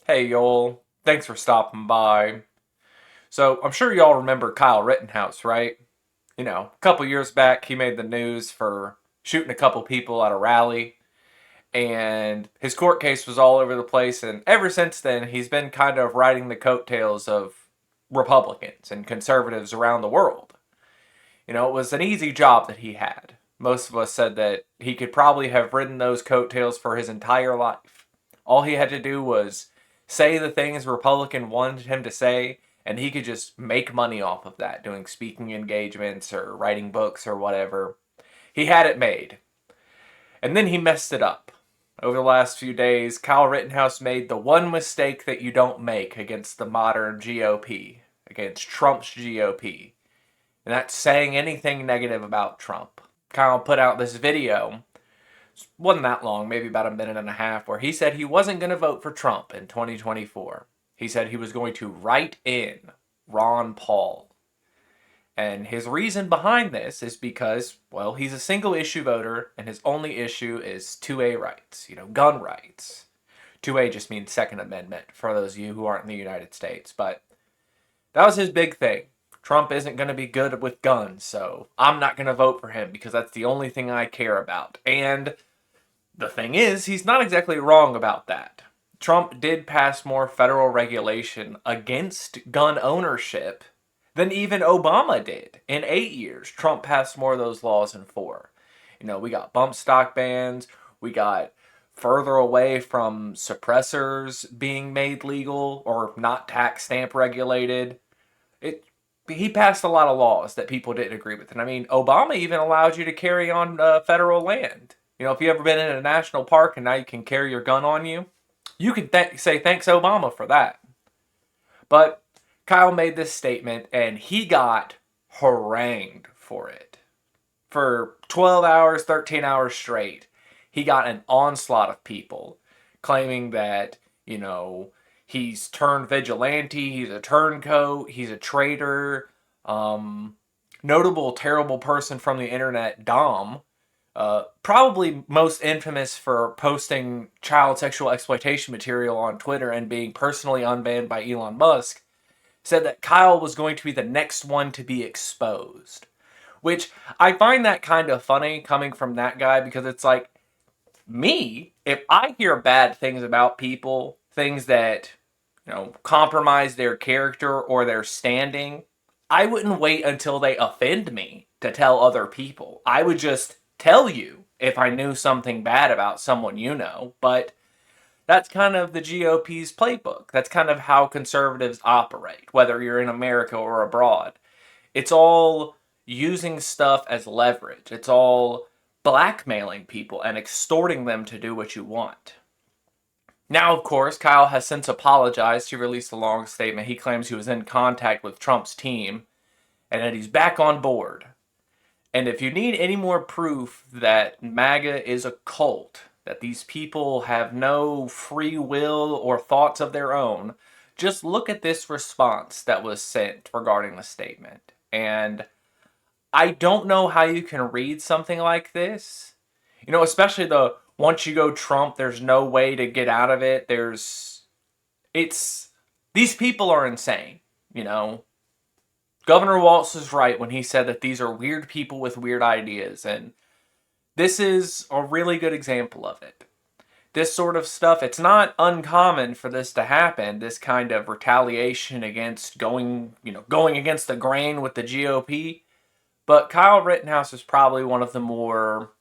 Hey, y'all. Thanks for stopping by. So, I'm sure y'all remember Kyle Rittenhouse, right? A couple years back, he made the news for shooting a couple people at a rally, and his court case was all over the place. And ever since then, he's been kind of riding the coattails of Republicans and conservatives around the world. It was an easy job that he had. Most of us said that he could probably have ridden those coattails for his entire life. All he had to do was say the things Republican wanted him to say, and he could just make money off of that, doing speaking engagements or writing books or whatever. He had it made. And then he messed it up. Over the last few days, Kyle Rittenhouse made the one mistake that you don't make against the modern GOP, against Trump's GOP, and that's saying anything negative about Trump. Kyle put out this video, it wasn't that long, maybe about a minute and a half, where he said he wasn't going to vote for Trump in 2024. He said he was going to write in Ron Paul. And his reason behind this is because, well, he's a single issue voter, and his only issue is 2A rights, gun rights. 2A just means Second Amendment for those of you who aren't in the United States. But that was his big thing. Trump isn't going to be good with guns, so I'm not going to vote for him because that's the only thing I care about. And the thing is, he's not exactly wrong about that. Trump did pass more federal regulation against gun ownership than even Obama did. In 8 years, Trump passed more of those laws than four. We got bump stock bans, we got further away from suppressors being made legal or not tax stamp regulated. It he passed a lot of laws that people didn't agree with. And I mean, Obama even allowed you to carry on federal land. If you ever been in a national park and now you can carry your gun on you, you can say thanks Obama for that. But Kyle made this statement and he got harangued for it. For 12 hours, 13 hours straight, he got an onslaught of people claiming that, he's turned vigilante, he's a turncoat, he's a traitor. Notable terrible person from the internet, Dom, probably most infamous for posting child sexual exploitation material on Twitter and being personally unbanned by Elon Musk, said that Kyle was going to be the next one to be exposed. Which I find that kind of funny coming from that guy because it's like, me, if I hear bad things about people, things that, compromise their character or their standing, I wouldn't wait until they offend me to tell other people. I would just tell you if I knew something bad about someone but that's kind of the GOP's playbook. That's kind of how conservatives operate, whether you're in America or abroad. It's all using stuff as leverage. It's all blackmailing people and extorting them to do what you want. Now, of course, Kyle has since apologized. He released a long statement. He claims he was in contact with Trump's team and that he's back on board. And if you need any more proof that MAGA is a cult, that these people have no free will or thoughts of their own, just look at this response that was sent regarding the statement. And I don't know how you can read something like this. Especially the once you go Trump, there's no way to get out of it. It's, these people are insane. Governor Walz was right when he said that these are weird people with weird ideas, and this is a really good example of it. This sort of stuff, it's not uncommon for this to happen, this kind of retaliation against going against the grain with the GOP. But Kyle Rittenhouse is probably one of the more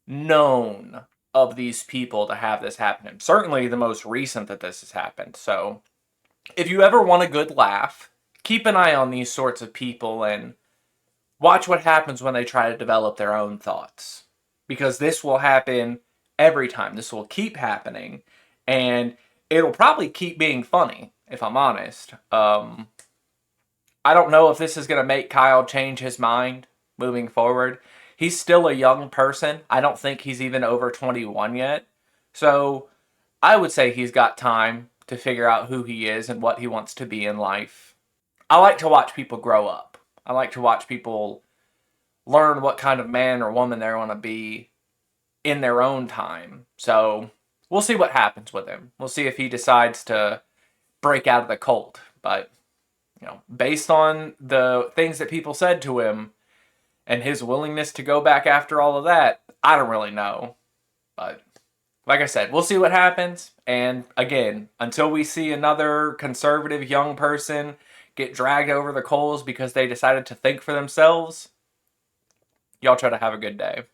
known of these people to have this happen. Certainly the most recent that this has happened. So if you ever want a good laugh, keep an eye on these sorts of people and watch what happens when they try to develop their own thoughts. Because this will happen every time. This will keep happening. And it'll probably keep being funny, if I'm honest. I don't know if this is going to make Kyle change his mind moving forward. He's still a young person. I don't think he's even over 21 yet. So I would say he's got time to figure out who he is and what he wants to be in life. I like to watch people grow up. I like to watch people learn what kind of man or woman they want to be in their own time. So we'll see what happens with him. We'll see if he decides to break out of the cult. But, based on the things that people said to him and his willingness to go back after all of that, I don't really know. But like I said, we'll see what happens. And again, until we see another conservative young person get dragged over the coals because they decided to think for themselves, y'all try to have a good day.